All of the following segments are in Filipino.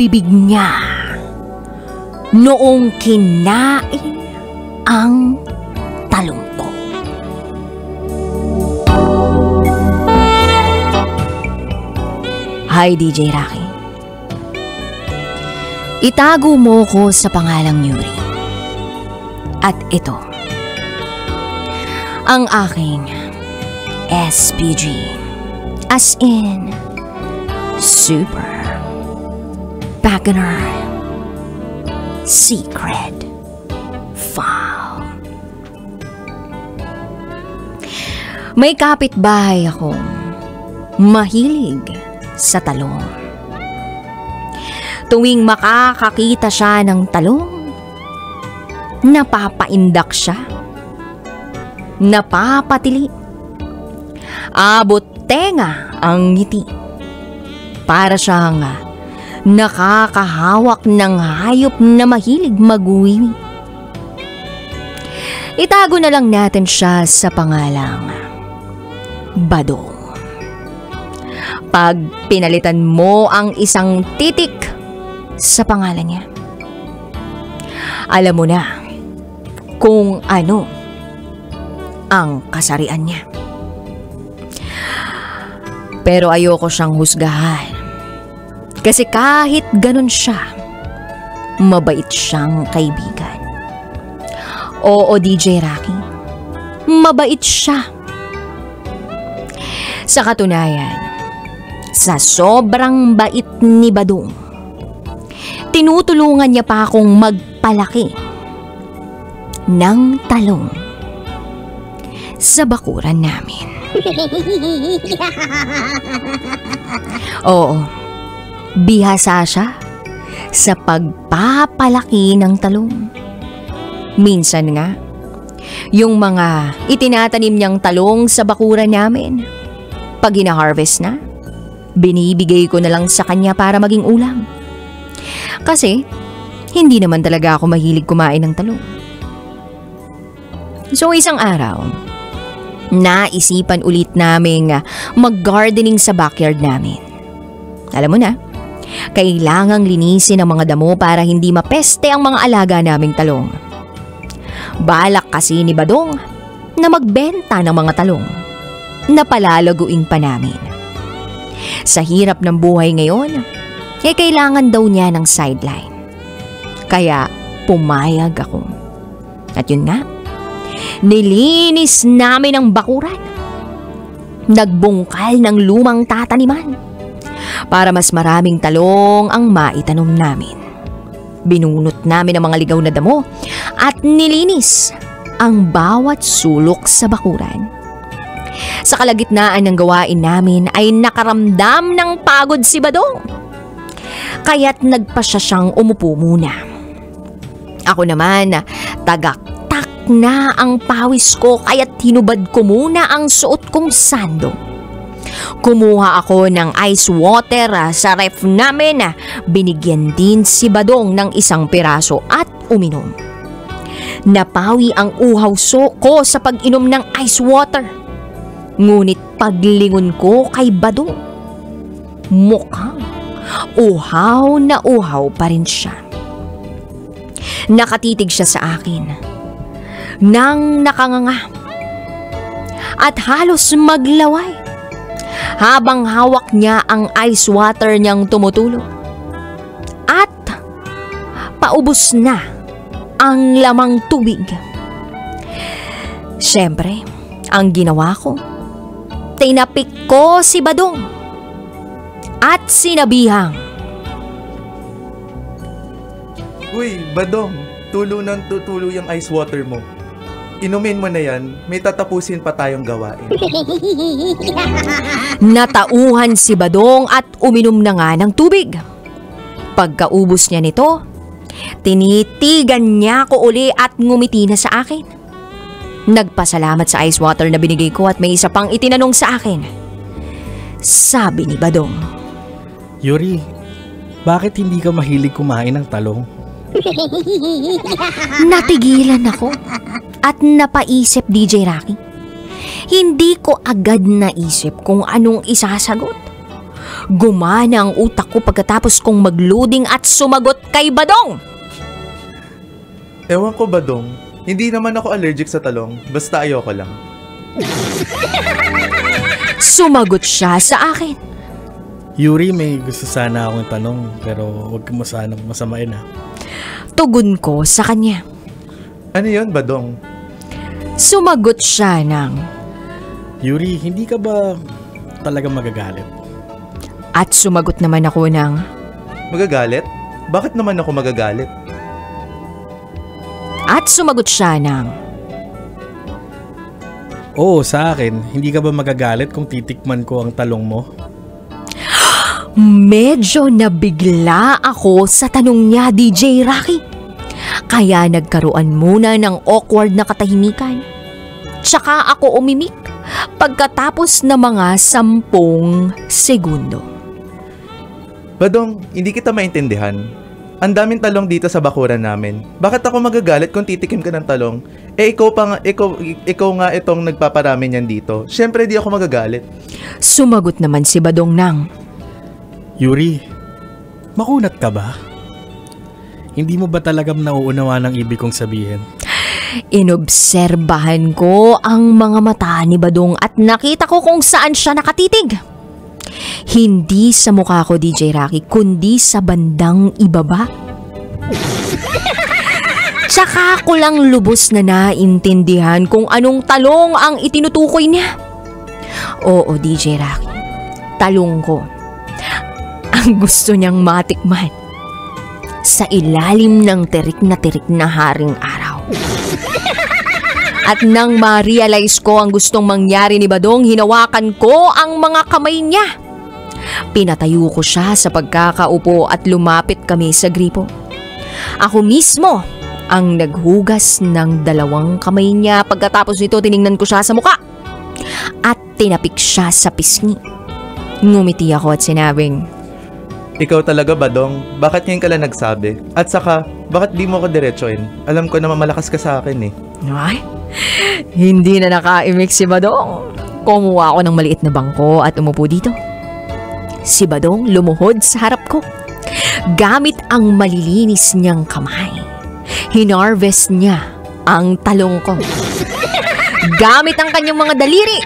bibig niya noong kinain ang talong ko. Hi, DJ Rocky. Itago mo ko sa pangalang Yuri. At ito, ang aking SPG, as in Super Beginner Secret File. May kapitbahay akong mahilig sa talong. Tuwing makakakita siya ng talong, napapaindak siya, napapatili, abot tenga ang ngiti. Para siyang nakakahawak ng hayop na mahilig mag-uwiwi. Itago na lang natin siya sa pangalang Badong. Pag pinalitan mo ang isang titik sa pangalan niya, alam mo na kung ano ang kasarian niya. Pero ayoko siyang husgahan, kasi kahit ganun siya, mabait siyang kaibigan. Oo, DJ Rocky, mabait siya. Sa katunayan, sa sobrang bait ni Badong, tinutulungan niya pa akong magpalaki ng talong sa bakuran namin. Oo, bihasa siya sa pagpapalaki ng talong. Minsan nga, yung mga itinatanim niyang talong sa bakuran namin, pag hina-harvest na, binibigay ko na lang sa kanya para maging ulam. Kasi, hindi naman talaga ako mahilig kumain ng talong. So, isang araw, naisipan ulit naming mag-gardening sa backyard namin. Alam mo na, kailangang linisin ang mga damo para hindi mapeste ang mga alaga naming talong. Balak kasi ni Badong na magbenta ng mga talong na palalaguin pa namin. Sa hirap ng buhay ngayon, kailangan daw niya ng sideline. Kaya pumayag ako. At yun nga, nilinis namin ang bakuran. Nagbungkal ng lumang tataniman para mas maraming talong ang maitanom namin. Binunot namin ang mga ligaw na damo at nilinis ang bawat sulok sa bakuran. Sa kalagitnaan ng gawain namin ay nakaramdam ng pagod si Badong. Kaya't nagpasya siyang umupo muna. Ako naman, tagaktak na ang pawis ko kaya't hinubad ko muna ang suot kong sando. Kumuha ako ng ice water sa ref namin. Binigyan din si Badong ng isang piraso at uminom. Napawi ang uhaw ko sa pag-inom ng ice water. Ngunit paglingon ko kay Badong, mukhang uhaw na uhaw pa rin siya. Nakatitig siya sa akin nang nakanganga at halos maglaway habang hawak niya ang ice water niyang tumutulo. At paubos na ang lamang tubig. Siyempre, ang ginawa ko, tinapik ko si Badong at sinabihang, "Uy, Badong, tulo ng tutulo yung ice water mo. Inumin mo na yan, may tatapusin pa tayong gawain." Natauhan si Badong at uminom na nga ng tubig. Pagkaubos niya nito, tinitigan niya ko uli at ngumiti na sa akin. Nagpasalamat sa ice water na binigay ko at may isa pang itinanong sa akin. Sabi ni Badong, "Yuri, bakit hindi ka mahilig kumain ng talong?" Natigilan ako at napaisip, DJ Rocky. Hindi ko agad naisip kung anong isasagot. Gumana ang utak ko pagkatapos kong mag-loading at sumagot kay Badong. Ewan ko, Badong. Hindi naman ako allergic sa talong. Basta ayoko lang. Sumagot siya sa akin. Yuri, may gusto sana akong tanong pero huwag mo sanang masamain ha. Tugon ko sa kanya. Ano yun, Badong? Sumagot siya ng, Yuri, hindi ka ba talaga magagalit? at sumagot naman ako ng, Magagalit? Bakit naman ako magagalit? at sumagot siya ng, Oo, sa akin, hindi ka ba magagalit kung titikman ko ang talong mo? medyo nabigla ako sa tanong niya, DJ Rocky. Kaya nagkaroon muna ng awkward na katahimikan. Tsaka ako umimik pagkatapos ng mga 10 segundo. Badong, hindi kita maintindihan. Ang daming talong dito sa bakuran namin. Bakit ako magagalit kung titikim ka ng talong? Ikaw nga itong nagpaparami niyan dito. Syempre di ako magagalit. Sumagot naman si Badong ng, Yuri, makunat ka ba? Hindi mo ba talagang nauunawa ng ibig kong sabihin? inobserbahan ko ang mga mata ni Badong at nakita ko kung saan siya nakatitig. Hindi sa mukha ko, DJ Rocky, kundi sa bandang ibaba. Tsaka ko lang lubos na naintindihan kung anong talong ang itinutukoy niya. Oo, DJ Rocky, talong ko ang gusto niyang matikman sa ilalim ng tirik na haring araw. At nang ma-realize ko ang gustong mangyari ni Badong, hinawakan ko ang mga kamay niya. Pinatayo ko siya sa pagkakaupo at lumapit kami sa gripo. Ako mismo ang naghugas ng 2 kamay niya. Pagkatapos nito, tiningnan ko siya sa muka at tinapik siya sa pisngi. Ngumiti ako at sinabing, Ikaw talaga, Badong. Bakit ngayon ka lang nagsabi? At saka, bakit di mo ako diretsoin? Alam ko na malakas ka sa akin eh. ay, hindi na nakaimik si Badong. Kumuha ako ng maliit na bangko at umupo dito. Si Badong lumuhod sa harap ko. Gamit ang malilinis niyang kamay, hinarvest niya ang talong ko. Gamit ang kanyang mga daliri,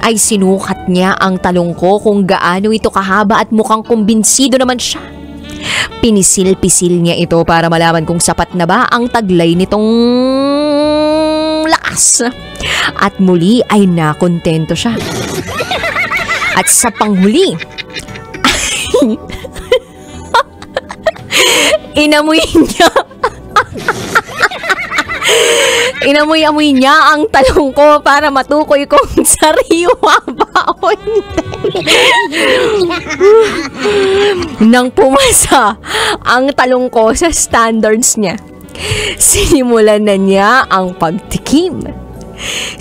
ay sinukat niya ang talong ko kung gaano ito kahaba at mukhang kumbinsido naman siya. Pinisil-pisil niya ito para malaman kung sapat na ba ang taglay nitong lakas. At muli ay nakontento siya. At sa panghuli, inamoy niya ang talong ko para matukoy kung sariwa ba o hindi. Nang pumasa ang talong ko sa standards niya, sinimulan na niya ang pagtikim.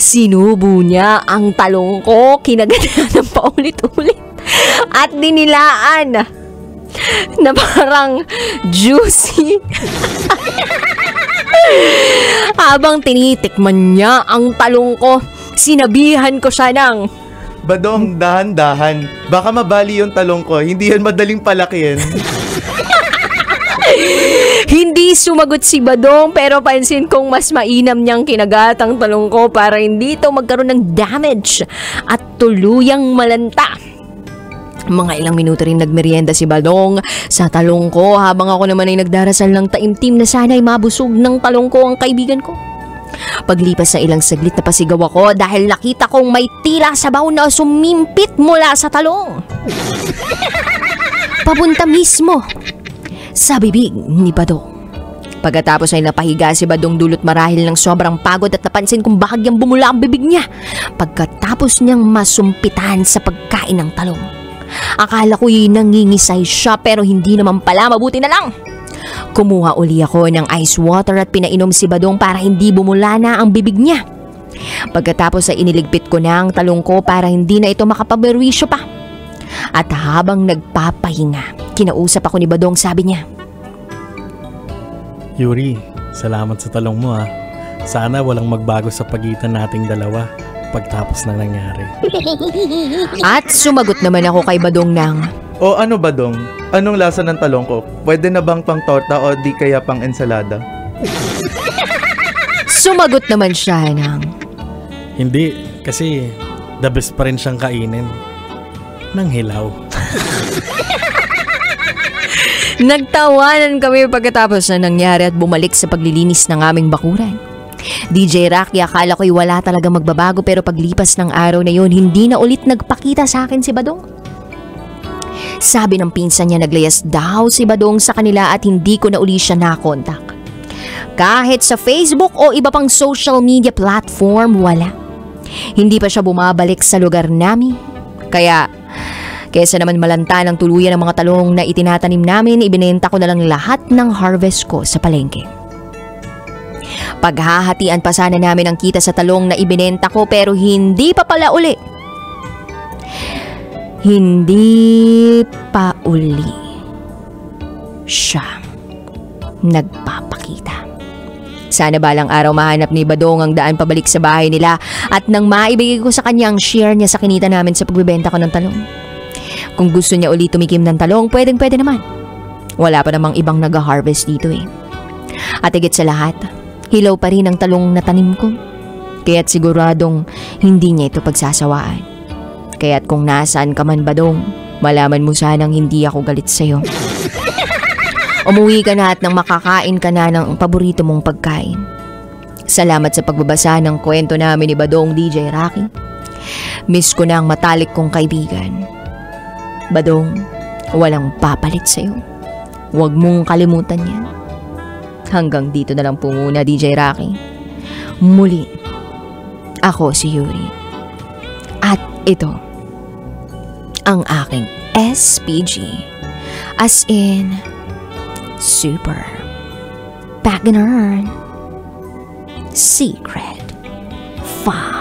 Sinubo niya ang talong ko, kinaganahan ng paulit-ulit at dinilaan na parang juicy. Habang tinitikman niya ang talong ko, sinabihan ko siya ng, Badong, dahan-dahan. Baka mabali yung talong ko. Hindi yan madaling palakihin. Hindi sumagot si Badong, pero pansin kong mas mainam niyang kinagat ang talong ko para hindi ito magkaroon ng damage at tuluyang malanta. Mga ilang minuto rin nagmerienda si Badong sa talong ko habang ako naman ay nagdarasal ng taimtim na sana ay mabusog ng talong ko ang kaibigan ko. Paglipas sa ilang saglit na pasigaw ako dahil nakita kong may tila sabaw na sumimpit mula sa talong. Papunta mismo sa bibig ni Badong. Pagkatapos ay napahiga si Badong dulot marahil ng sobrang pagod at napansin kong bahagyang bumula ang bibig niya pagkatapos niyang masumpitan sa pagkain ng talong. Akala ko'y nangingisay siya pero hindi naman pala, mabuti na lang. Kumuha uli ako ng ice water at pinainom si Badong para hindi bumula na ang bibig niya. Pagkatapos ay iniligpit ko na ang talong ko para hindi na ito makapaberwisyo pa. At habang nagpapahinga, kinausap ako ni Badong, sabi niya, Yuri, salamat sa talong mo ha. Sana walang magbago sa pagitan nating dalawa pagtapos ng nangyari. At sumagot naman ako kay Badong ng, O ano Badong? Anong lasa ng talong ko? Pwede na bang pang torta o di kaya pang ensalada? Sumagot naman siya ng, Hindi, kasi the best pa rin siyang kainin. Nang hilaw. Nagtawanan kami pagkatapos na nangyari at bumalik sa paglilinis ng aming bakuran. DJ Rocky, akala ko'y wala talaga magbabago pero paglipas ng araw na yun, hindi na ulit nagpakita sa akin si Badong. Sabi ng pinsan niya naglayas daw si Badong sa kanila at hindi ko na uli siya nakontak. Kahit sa Facebook o iba pang social media platform, wala. Hindi pa siya bumabalik sa lugar namin. Kaya, kesa naman malanta ng tuluyan ng mga talong na itinatanim namin, ibinenta ko na lang lahat ng harvest ko sa palengke. Paghahatian pa sana namin ang kita sa talong na ibinenta ko pero hindi pa pala uli. Hindi pa uli siya nagpapakita. Sana balang araw mahanap ni Badong ang daan pabalik sa bahay nila at nang maibigay ko sa kanya ang share niya sa kinita namin sa pagbebenta ko ng talong. Kung gusto niya ulit tumikim ng talong, pwedeng-pwede naman. Wala pa namang ibang nag-harvest dito eh. At higit sa lahat, hilaw pa rin ang talong na tanim ko. Kaya't siguradong hindi niya ito pagsasawaan. Kaya't kung nasaan ka man Badong, malaman mo sanang hindi ako galit sa'yo. Umuwi ka na at nang makakain ka na ng paborito mong pagkain. Salamat sa pagbabasa ng kwento namin ni Badong, DJ Rocky. Miss ko na ang matalik kong kaibigan. Badong, walang papalit sa'yo. Huwag mong kalimutan yan. Hanggang dito na lang po muna, DJ Rocky. Muli, ako si Yuri. At ito, ang aking SPG. As in, Super Back Secret 5.